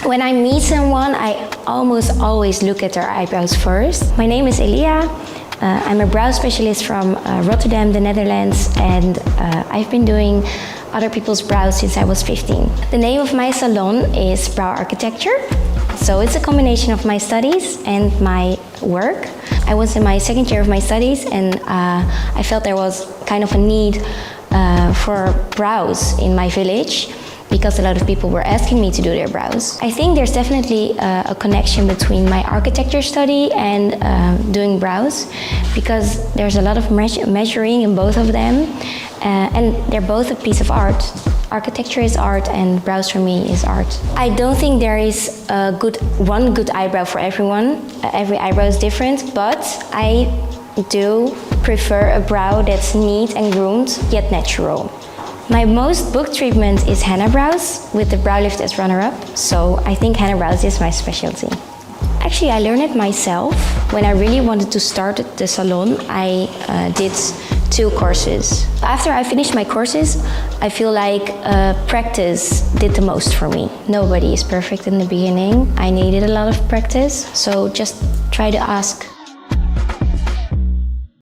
When I meet someone, I almost always look at their eyebrows first. My name is Elia. I'm a brow specialist from Rotterdam, the Netherlands, and I've been doing other people's brows since I was 15. The name of my salon is Brow Architecture. So it's a combination of my studies and my work. I was in my second year of my studies, and I felt there was kind of a need for brows in my village, because a lot of people were asking me to do their brows. I think there's definitely a connection between my architecture study and doing brows, because there's a lot of measuring in both of them, and they're both a piece of art. Architecture is art, and brows for me is art. I don't think there is one good eyebrow for everyone. Every eyebrow is different, but I do prefer a brow that's neat and groomed, yet natural. My most booked treatment is henna brows, with the brow lift as runner-up, so I think henna brows is my specialty. Actually, I learned it myself. When I really wanted to start the salon, I did 2 courses. After I finished my courses, I feel like practice did the most for me. Nobody is perfect in the beginning. I needed a lot of practice, so just try to ask